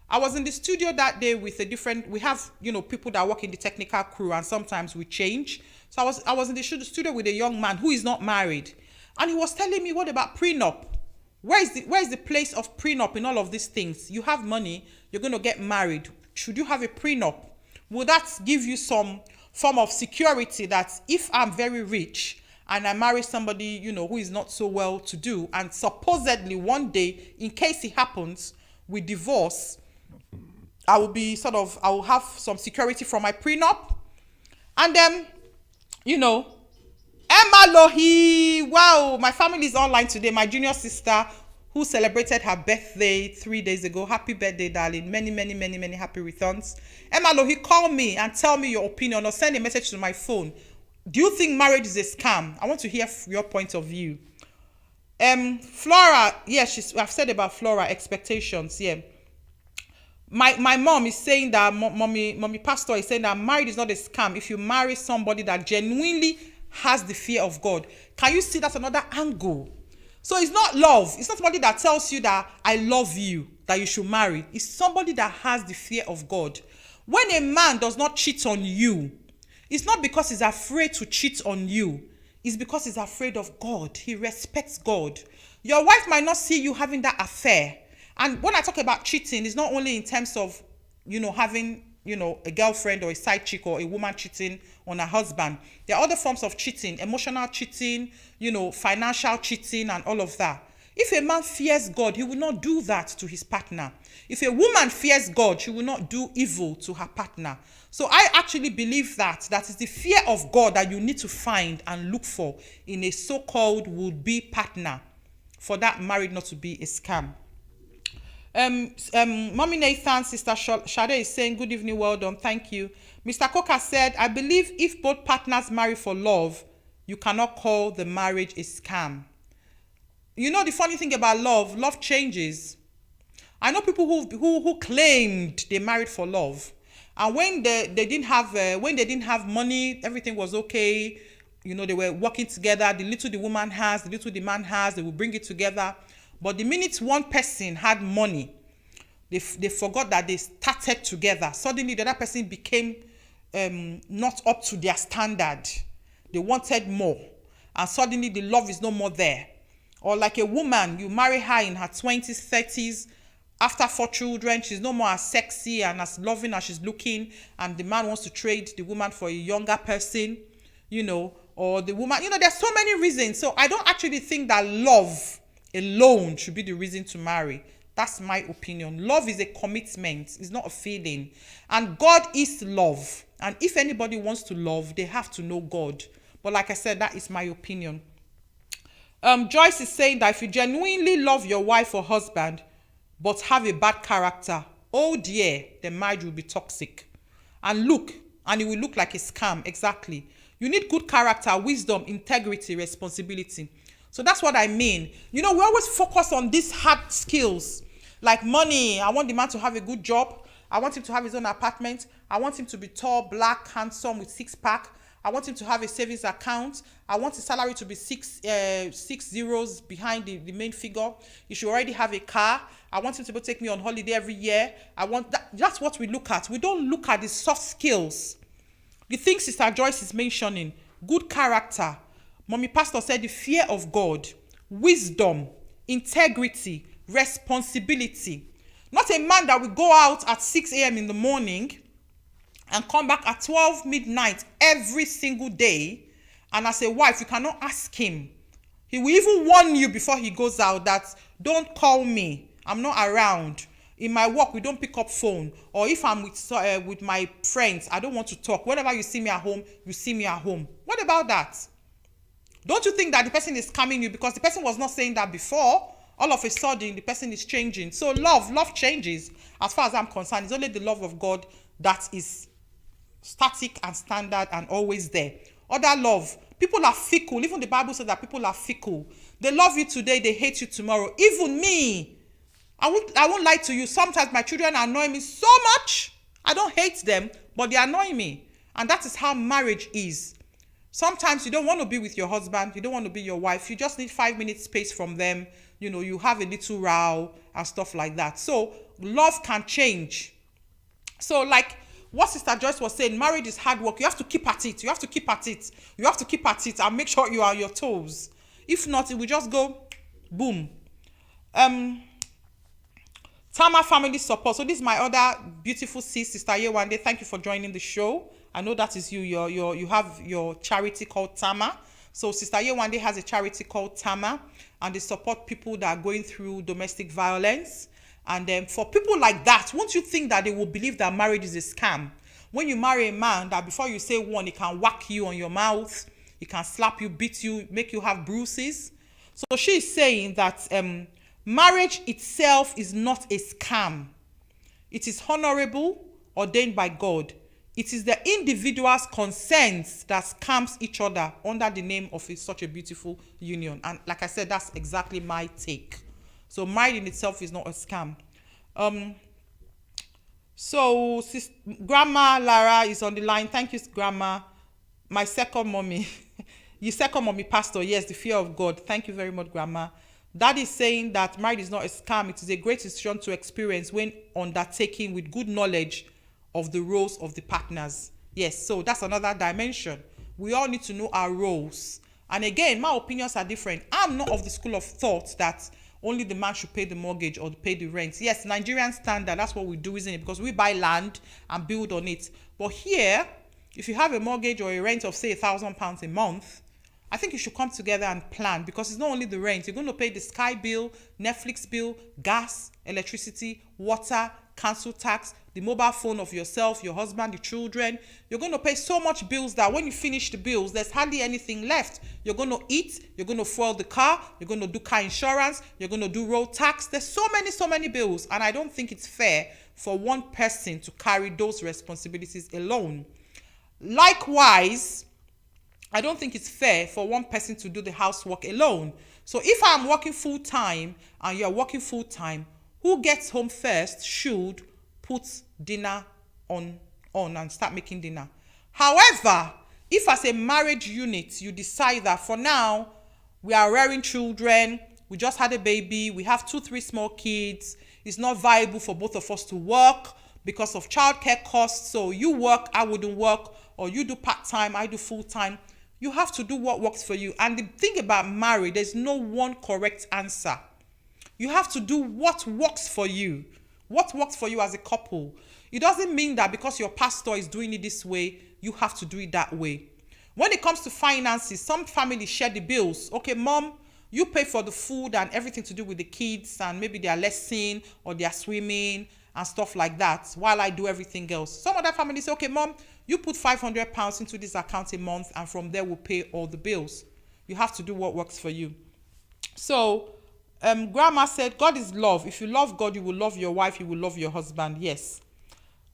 I was in the studio that day with we have, people that work in the technical crew, and sometimes we change. So I was in the studio with a young man who is not married. And he was telling me, what about prenup? Where is the place of prenup in all of these things? You have money, you're going to get married. Should you have a prenup? Will that give you some form of security that if I'm very rich and I marry somebody, you know, who is not so well to do, and supposedly one day, in case it happens, we divorce, I will have some security from my prenup. And then, you know, Emma Lohi, wow, my family is online today. My junior sister who celebrated her birthday 3 days ago. Happy birthday, darling. Many, many, many, many happy returns. Emma Lohi, call me and tell me your opinion or send a message to my phone. Do you think marriage is a scam? I want to hear your point of view. Flora, I've said about Flora, expectations, yeah. My mom is saying that, mommy pastor is saying that marriage is not a scam if you marry somebody that genuinely has the fear of God. Can you see that's another angle? So it's not love. It's not somebody that tells you that I love you, that you should marry. It's somebody that has the fear of God. When a man does not cheat on you, it's not because he's afraid to cheat on you. It's because he's afraid of God. He respects God. Your wife might not see you having that affair. And when I talk about cheating, it's not only in terms of, you know, having, you know, a girlfriend or a side chick or a woman cheating on her husband. There are other forms of cheating, emotional cheating, you know, financial cheating and all of that. If a man fears God, he will not do that to his partner. If a woman fears God, she will not do evil to her partner. So I actually believe that is the fear of God that you need to find and look for in a so-called would-be partner for that marriage not to be a scam. Mommy Nathan, Sister Shade is saying, good evening, well done, thank you. Mr. Coker said, I believe if both partners marry for love, you cannot call the marriage a scam. You know the funny thing about love changes. I know people who claimed they married for love, and when they didn't have money, everything was okay. You know, they were working together. The little the woman has, the little the man has, they will bring it together. But the minute one person had money, they forgot that they started together. Suddenly, the other person became not up to their standard. They wanted more. And suddenly, the love is no more there. Or like a woman, you marry her in her 20s, 30s. After 4 children, she's no more as sexy and as loving as she's looking. And the man wants to trade the woman for a younger person, you know. Or the woman, you know, there's so many reasons. So I don't actually think that love alone should be the reason to marry. That's my opinion. Love is a commitment. It's not a feeling. And God is love. And if anybody wants to love, they have to know God. But like I said, that is my opinion. Joyce is saying that if you genuinely love your wife or husband, but have a bad character, oh dear, the marriage will be toxic. And it will look like a scam. Exactly. You need good character, wisdom, integrity, responsibility. So that's what I mean. You know, we always focus on these hard skills, like money. I want the man to have a good job. I want him to have his own apartment. I want him to be tall, black, handsome, with 6-pack. I want him to have a savings account. I want his salary to be six zeros behind the main figure. He should already have a car. I want him to take me on holiday every year. That's what we look at. We don't look at the soft skills. The things Sister Joyce is mentioning, good character. Mommy Pastor said the fear of God, wisdom, integrity, responsibility. Not a man that will go out at 6 a.m. in the morning and come back at 12 midnight every single day. And as a wife, you cannot ask him. He will even warn you before he goes out that don't call me. I'm not around. In my work, we don't pick up phone. Or if I'm with my friends, I don't want to talk. Whenever you see me at home, you see me at home. What about that? Don't you think that the person is scamming you because the person was not saying that before? All of a sudden, the person is changing. So love changes. As far as I'm concerned, it's only the love of God that is static and standard and always there. Other love, people are fickle. Even the Bible says that people are fickle. They love you today, they hate you tomorrow. Even me, I won't lie to you. Sometimes my children annoy me so much. I don't hate them, but they annoy me. And that is how marriage is. Sometimes you don't want to be with your husband. You don't want to be your wife. You just need 5 minutes space from them. You know, you have a little row and stuff like that. So love can change. So like what Sister Joyce was saying, marriage is hard work. You have to keep at it. You have to keep at it. You have to keep at it and make sure you are on your toes. If not, it will just go boom. Tama Family Support. So this is my other beautiful sis, Sister Yewande. Thank you for joining the show. I know that is you. You have your charity called Tama. So Sister Yewande has a charity called Tama, and they support people that are going through domestic violence. And then for people like that, won't you think that they will believe that marriage is a scam? When you marry a man, that before you say one, he can whack you on your mouth, he can slap you, beat you, make you have bruises. So she is saying that marriage itself is not a scam. It is honorable, ordained by God. It is the individual's consent that scams each other under the name of such a beautiful union. And like I said, that's exactly my take. So marriage in itself is not a scam. So Grandma Lara is on the line. Thank you, Grandma. My second mommy. Your second mommy, Pastor. Yes, the fear of God. Thank you very much, Grandma. That is saying that marriage is not a scam. It is a great decision to experience when undertaken with good knowledge of the roles of the partners. Yes, so that's another dimension. We all need to know our roles. And again, my opinions are different. I'm not of the school of thought that only the man should pay the mortgage or pay the rent. Yes, Nigerian standard, that's what we do, isn't it? Because we buy land and build on it. But here, if you have a mortgage or a rent of, say, £1,000 a month, I think you should come together and plan, because it's not only the rent. You're going to pay the Sky bill, Netflix bill, gas, electricity, water, council tax, the mobile phone of yourself, your husband, the children. You're going to pay so much bills that when you finish the bills, there's hardly anything left. You're going to eat, you're going to fuel the car, you're going to do car insurance, you're going to do road tax. There's so many bills, and I don't think it's fair for one person to carry those responsibilities alone. Likewise, I don't think it's fair for one person to do the housework alone. So if I'm working full-time and you're working full-time, who gets home first should put dinner on and start making dinner. However, if as a marriage unit, you decide that for now, we are rearing children, we just had a baby, we have 2-3 small kids, it's not viable for both of us to work because of childcare costs, so you work, I wouldn't work, or you do part-time, I do full-time. You have to do what works for you. And the thing about marriage, there's no one correct answer. You have to do what works for you. What works for you as a couple. It doesn't mean that because your pastor is doing it this way, you have to do it that way. When it comes to finances, some families share the bills. Okay, mom, you pay for the food and everything to do with the kids and maybe their lesson or their swimming and stuff like that, while I do everything else. Some other families say, okay, mom, you put £500 into this account a month, and from there we'll pay all the bills. You have to do what works for you. So, Grandma said, God is love. If you love God, you will love your wife, you will love your husband. Yes.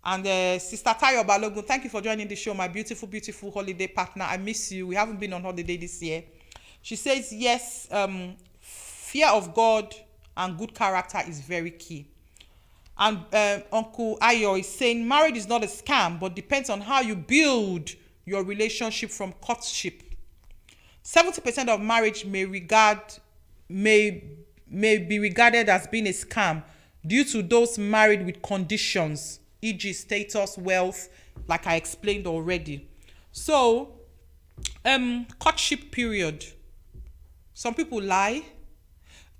And Sister Tayo Balogun, thank you for joining the show, my beautiful, beautiful holiday partner. I miss you. We haven't been on holiday this year. She says, yes, fear of God and good character is very key. And Uncle Ayo is saying marriage is not a scam, but depends on how you build your relationship from courtship. 70% of marriage may be regarded as being a scam due to those married with conditions, e.g. status, wealth, like I explained already. So, courtship period. Some people lie.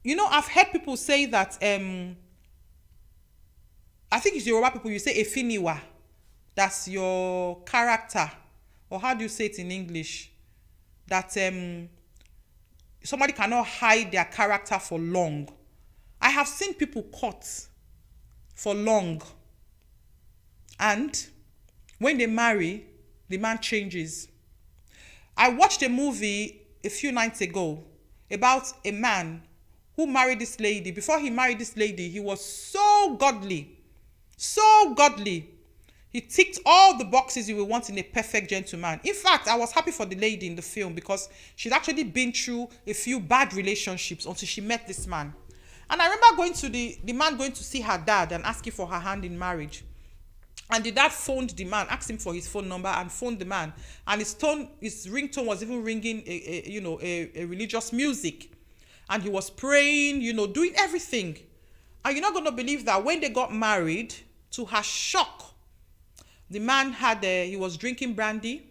You know, I've heard people say that I think it's Yoruba people, you say efiniwa. That's your character. Or how do you say it in English? That somebody cannot hide their character for long. I have seen people caught for long. And when they marry, the man changes. I watched a movie a few nights ago about a man who married this lady. Before he married this lady, he was so godly. So godly. He ticked all the boxes you would want in a perfect gentleman. In fact, I was happy for the lady in the film because she'd actually been through a few bad relationships until she met this man. And I remember going to the man going to see her dad and asking for her hand in marriage. And the dad phoned the man, asked him for his phone number and phoned the man. And his ringtone was even ringing a religious music. And he was praying, doing everything. And you're not going to believe that when they got married, to her shock, the man he was drinking brandy.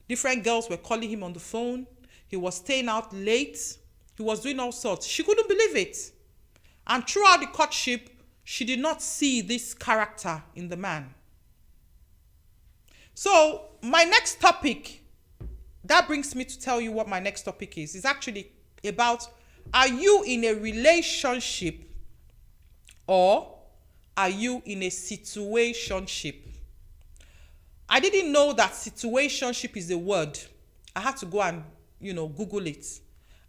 Different girls were calling him on the phone. He was staying out late. He was doing all sorts. She couldn't believe it. And throughout the courtship, she did not see this character in the man. So my next topic that brings me to tell you what my next topic is. It's actually about, are you in a relationship or are you in a situationship? I didn't know that situationship is a word. I had to go and, Google it.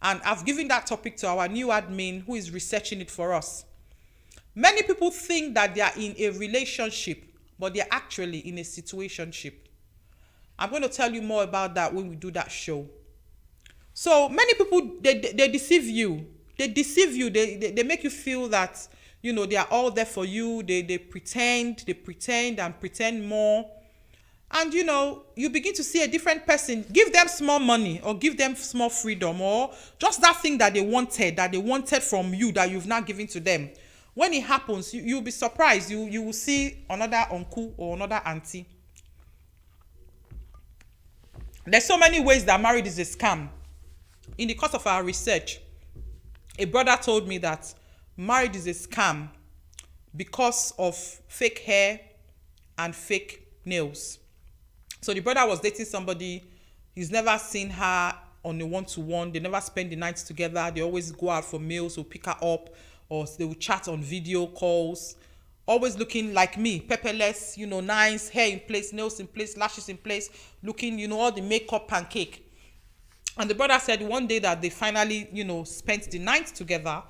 And I've given that topic to our new admin who is researching it for us. Many people think that they are in a relationship, but they're actually in a situationship. I'm going to tell you more about that when we do that show. So many people, they deceive you. They deceive you. They make you feel that, they are all there for you. They pretend and pretend more. And, you begin to see a different person. Give them small money or give them small freedom or just that thing that they wanted from you that you've not given to them. When it happens, you'll be surprised. You will see another uncle or another auntie. There's so many ways that marriage is a scam. In the course of our research, a brother told me that marriage is a scam because of fake hair and fake nails. So the brother was dating somebody. He's never seen her on a one-to-one. They never spend the night together. They always go out for meals or pick her up, or they will chat on video calls. Always looking like me, pepperless, nice, hair in place, nails in place, lashes in place, looking, all the makeup pancake. And the brother said one day that they finally, spent the night together.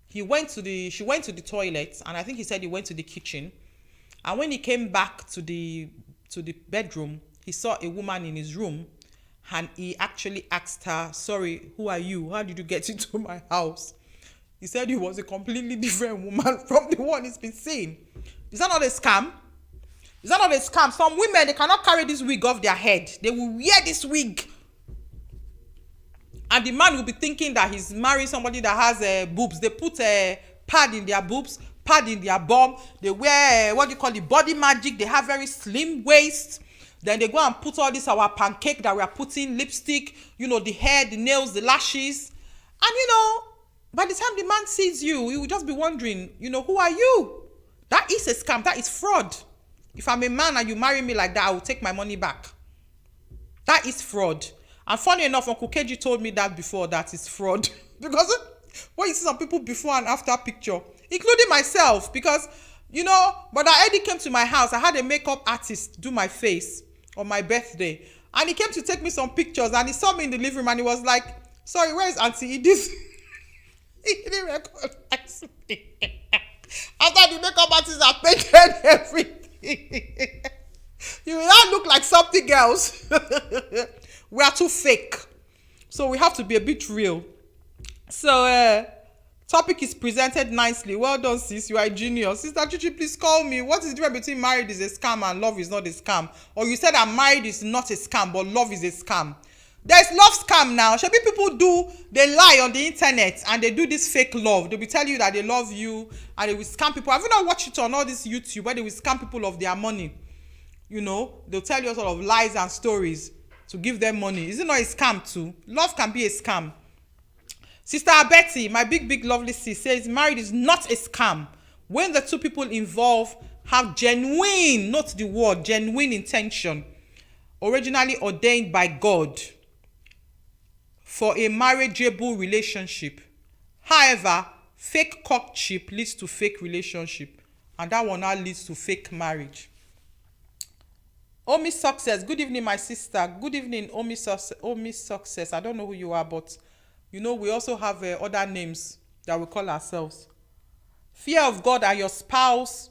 She went to the toilet, and I think he said he went to the kitchen. And when he came back to the bedroom, he saw a woman in his room, and he actually asked her, "Sorry, who are you? How did you get into my house?" He said he was a completely different woman from the one he's been seeing. Is that not a scam? Is that not a scam? Some women, they cannot carry this wig off their head. They will wear this wig. And the man will be thinking that he's marrying somebody that has boobs. They put a pad in their boobs, pad in their bum. They wear, body magic. They have very slim waist. Then they go and put all this our pancake that we are putting, lipstick, the hair, the nails, the lashes. And, by the time the man sees you, he will just be wondering, who are you? That is a scam. That is fraud. If I'm a man and you marry me like that, I will take my money back. That is fraud. And funny enough, Uncle KG told me that before, that is fraud. Because when you see some people before and after picture, including myself, because, Brother Eddie came to my house. I had a makeup artist do my face on my birthday. And he came to take me some pictures, and he saw me in the living room, and he was like, "Sorry, where is Auntie Edith?" He didn't recognize me. After the makeup artist had painted everything. You will not look like something else. We are too fake. So we have to be a bit real. So, topic is presented nicely. Well done, sis. You are a genius. Sister Chichi, please call me. What is the difference between marriage is a scam and love is not a scam? Or you said that marriage is not a scam, but love is a scam. There's love scam now. Should people they lie on the internet and they do this fake love. They'll be telling you that they love you and they will scam people. Have you not watched it on all this YouTube where they will scam people of their money? They'll tell you sort of lies and stories to give them money. Is it not a scam too? Love can be a scam. Sister Betty, my big lovely sis, says marriage is not a scam when the two people involved have genuine, not the word, genuine intention, originally ordained by God for a marriageable relationship. However, fake courtship leads to fake relationship, and that one now leads to fake marriage. Omi Success, good evening, my sister. Good evening, Omi Success. I don't know who you are, but we also have other names that we call ourselves. Fear of God and your spouse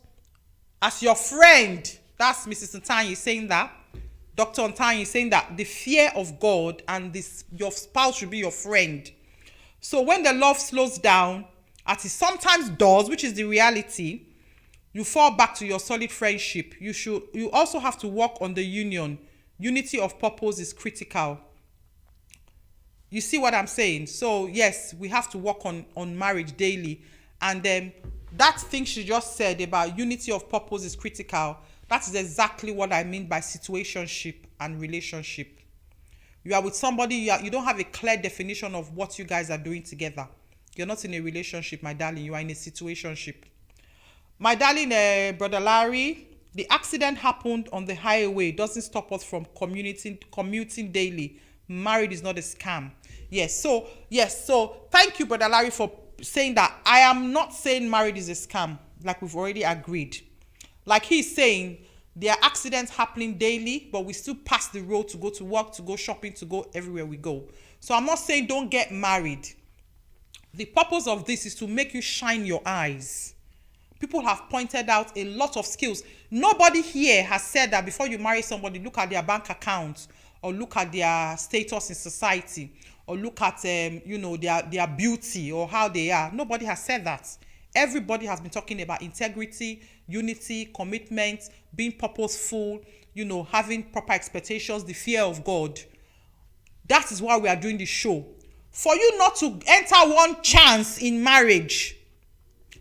as your friend. That's Mrs. Ntanyi saying that. Dr. Ntanyi saying that the fear of God and your spouse should be your friend. So when the love slows down, as it sometimes does, which is the reality, you fall back to your solid friendship. You also have to work on the union. Unity of purpose is critical. You see what I'm saying? So yes, we have to work on marriage daily. And that thing she just said about unity of purpose is critical. That is exactly what I mean by situationship and relationship. You are with somebody, you don't have a clear definition of what you guys are doing together. You're not in a relationship, my darling. You are in a situationship. My darling, Brother Larry, the accident happened on the highway. It doesn't stop us from commuting daily. marriage is not a scam. So thank you, Brother Larry, for saying that. I am not saying marriage is a scam, like we've already agreed. Like he's saying, there are accidents happening daily, but we still pass the road to go to work, to go shopping, to go everywhere we go. So I'm not saying don't get married. The purpose of this is to make you shine your eyes. People have pointed out a lot of skills. Nobody here has said that before you marry somebody, look at their bank account, or look at their status in society, or look at their beauty or how they are. Nobody has said that. Everybody has been talking about integrity, unity, commitment, being purposeful, having proper expectations, the fear of God. That is why we are doing this show. For you not to enter one chance in marriage.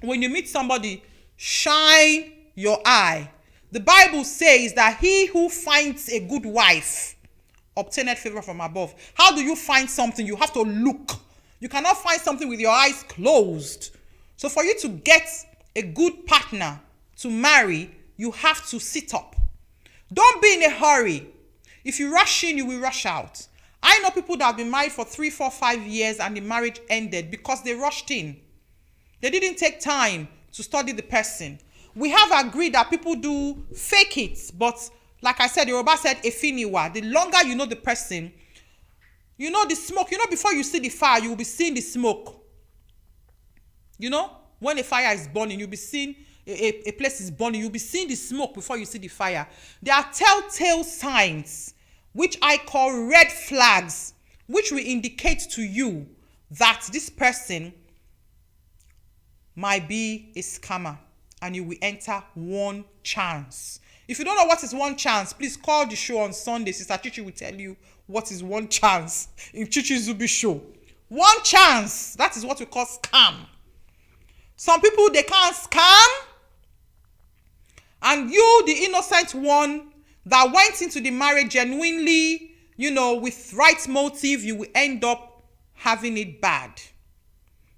When you meet somebody, shine your eye. The Bible says that he who finds a good wife obtaineth favor from above. How do you find something? You have to look. You cannot find something with your eyes closed. So for you to get a good partner to marry, you have to sit up. Don't be in a hurry. If you rush in, you will rush out. I know people that have been married for 3, 4, 5 years and the marriage ended because they rushed in. They didn't take time to study the person. We have agreed that people do fake it, but like I said, Yoruba said, efiniwa. The longer you know the person, you know the smoke. Before you see the fire, you will be seeing the smoke. When a fire is burning, you'll be seeing a place is burning, you'll be seeing the smoke before you see the fire. There are telltale signs, which I call red flags, which will indicate to you that this person might be a scammer, and you will enter one chance. If you don't know what is one chance, please call the show on Sunday. Sister Chichi will tell you what is one chance in Chichi Zubi show. One chance, that is what we call scam. Some people, they can't scam, and you, the innocent one that went into the marriage genuinely, with right motive, you will end up having it bad.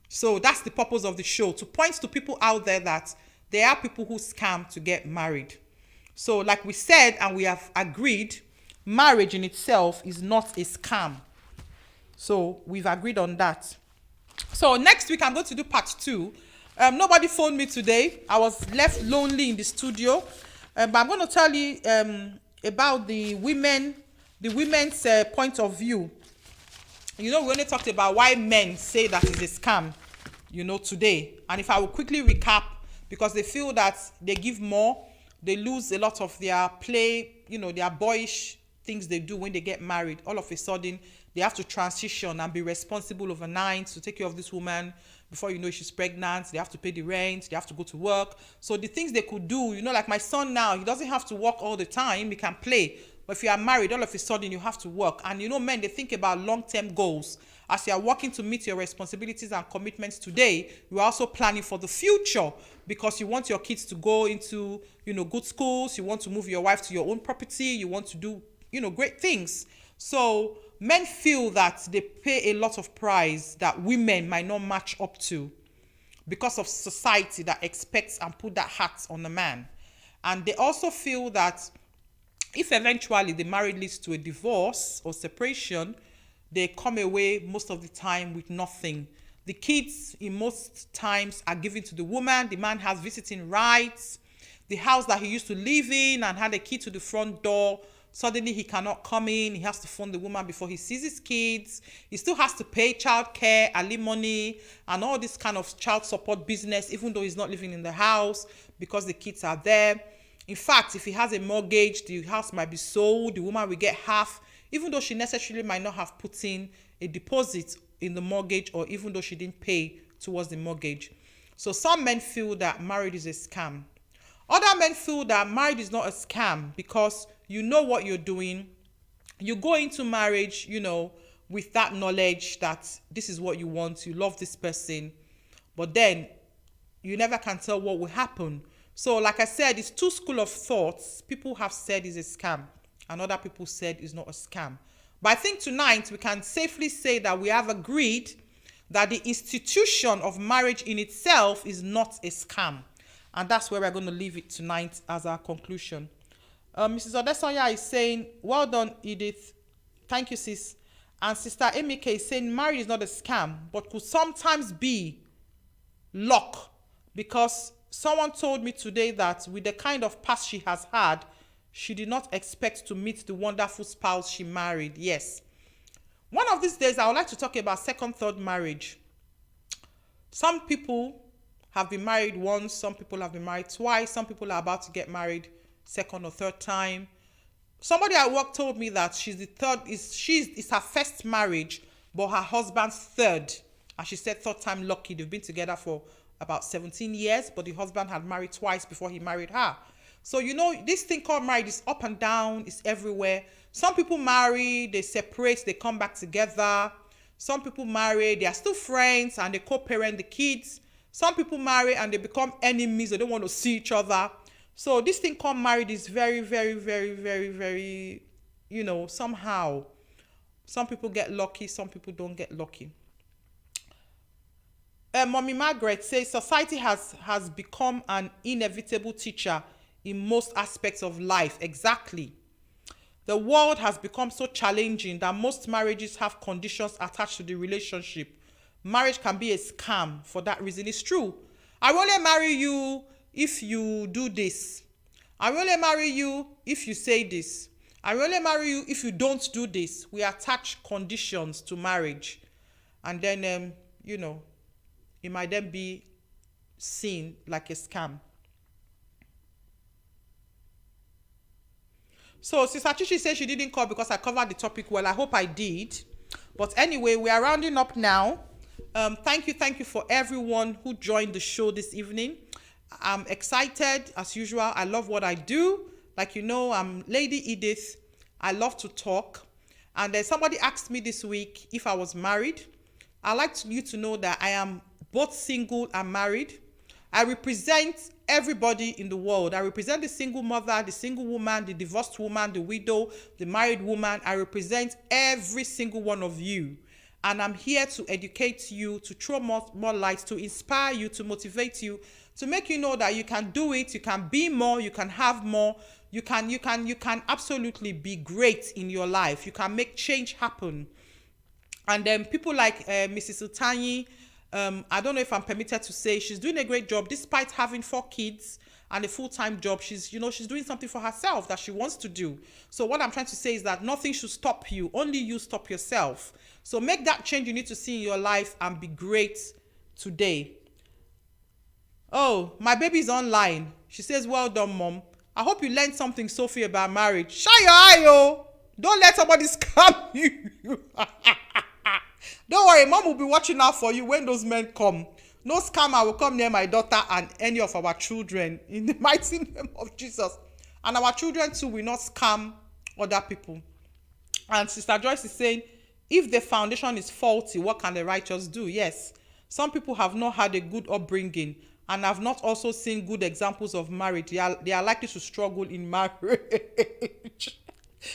So that's the purpose of the show, to point to people out there that there are people who scam to get married. So like we said, and we have agreed, marriage in itself is not a scam. So we've agreed on that. So next week, I'm going to do part 2. Nobody phoned me today. I was left lonely in the studio. But I'm going to tell you about the women's point of view. We only talked about why men say that it's a scam, today. And if I will quickly recap, because they feel that they give more, they lose a lot of their play, their boyish things they do when they get married. All of a sudden, they have to transition and be responsible overnight to take care of this woman. Before you know she's pregnant, they have to pay the rent, they have to go to work. So the things they could do, like my son now, he doesn't have to work all the time, he can play. But if you are married, all of a sudden you have to work. And men, they think about long-term goals. As you are working to meet your responsibilities and commitments today, you are also planning for the future, because you want your kids to go into, good schools. You want to move your wife to your own property. You want to do, great things. So men feel that they pay a lot of price that women might not match up to, because of society that expects and put that hat on a man. And they also feel that if eventually the marriage leads to a divorce or separation, they come away most of the time with nothing. The kids in most times are given to the woman. The man has visiting rights. The house that he used to live in and had a key to the front door, suddenly he cannot come in. He has to phone the woman before he sees his kids. He still has to pay child care, alimony, and all this kind of child support business, even though he's not living in the house, because the kids are there. In fact, if he has a mortgage, the house might be sold. The woman will get half, even though she necessarily might not have put in a deposit in the mortgage, or even though she didn't pay towards the mortgage. So some men feel that marriage is a scam. Other men feel that marriage is not a scam, because you know what you're doing. You go into marriage, with that knowledge that this is what you want. You love this person, but then you never can tell what will happen. So like I said, it's two schools of thoughts. People have said it's a scam, and other people said it's not a scam. But I think tonight we can safely say that we have agreed that the institution of marriage in itself is not a scam. And that's where we're going to leave it tonight as our conclusion. Mrs. Odesanya is saying, well done, Edith. Thank you, sis. And Sister Emike is saying marriage is not a scam, but could sometimes be luck, because someone told me today that with the kind of past she has had, she did not expect to meet the wonderful spouse she married. Yes. One of these days, I would like to talk about second, third marriage. Some people have been married once, some people have been married twice, some people are about to get married second or third time. Somebody at work told me that it's her first marriage, but her husband's third. And she said third time lucky. They've been together for about 17 years, but the husband had married twice before he married her. So, you know, this thing called marriage is up and down, it's everywhere. Some people marry, they separate, they come back together. Some people marry, they are still friends and they co-parent the kids. Some people marry and they become enemies, they don't want to see each other. So this thing called marriage is very, very, very, very, very, you know, somehow. Some people get lucky, some people don't get lucky. Mommy Margaret says society has become an inevitable teacher in most aspects of life. Exactly. The world has become so challenging that most marriages have conditions attached to the relationship. Marriage can be a scam for that reason. It's true. I will only marry you if you do this. I will only marry you if you say this. I will only marry you if you don't do this. We attach conditions to marriage. And then, you know, it might then be seen like a scam. So Sister Chichi says she didn't call because I covered the topic well. I hope I did. But anyway, we are rounding up now. Thank you for everyone who joined the show this evening. I'm excited as usual. I love what I do. Like you know, I'm Lady Edith. I love to talk. And then somebody asked me this week if I was married. I'd like you to know that I am both single and married. I represent everybody in the world. I represent the single mother, the single woman, the divorced woman, the widow, the married woman. I represent every single one of you. And I'm here to educate you, to throw more light, to inspire you, to motivate you, to make you know that you can do it, you can be more, you can have more, you can absolutely be great in your life. You can make change happen. And then people like Mrs. Utanyi, I don't know if I'm permitted to say, she's doing a great job despite having 4 kids and a full-time job. She's doing something for herself that she wants to do. So what I'm trying to say is that nothing should stop you. Only you stop yourself. So make that change you need to see in your life and be great today. Oh, my baby's online. She says, well done, Mom. I hope you learned something, Sophie, about marriage. Shut your eye, oh. Don't let somebody scam you. Don't worry, Mom will be watching out for you when those men come. No scammer will come near my daughter and any of our children in the mighty name of Jesus. And our children too will not scam other people. And Sister Joyce is saying, if the foundation is faulty, what can the righteous do? Yes, some people have not had a good upbringing and have not also seen good examples of marriage. They are likely to struggle in marriage.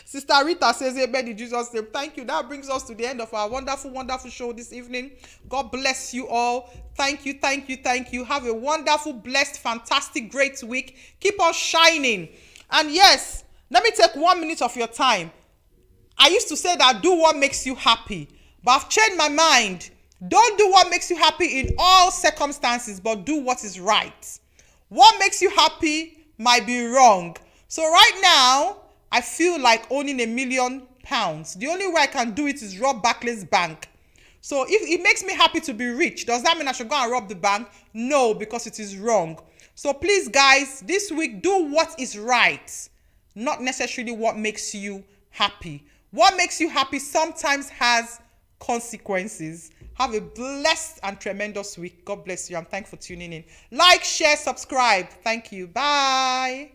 Sister Rita says, amen in Jesus' name. Thank you. That brings us to the end of our wonderful, wonderful show this evening. God bless you all. Thank you, thank you, thank you. Have a wonderful, blessed, fantastic, great week. Keep on shining. And yes, let me take 1 minute of your time. I used to say that do what makes you happy, but I've changed my mind. Don't do what makes you happy in all circumstances, but do what is right. What makes you happy might be wrong. So right now, I feel like owning £1 million. The only way I can do it is rob Barclays Bank. So if it makes me happy to be rich, does that mean I should go and rob the bank? No, because it is wrong. So please, guys, this week, do what is right, not necessarily what makes you happy. What makes you happy sometimes has consequences. Have a blessed and tremendous week. God bless you. I'm thankful for tuning in. Like, share, subscribe. Thank you. Bye.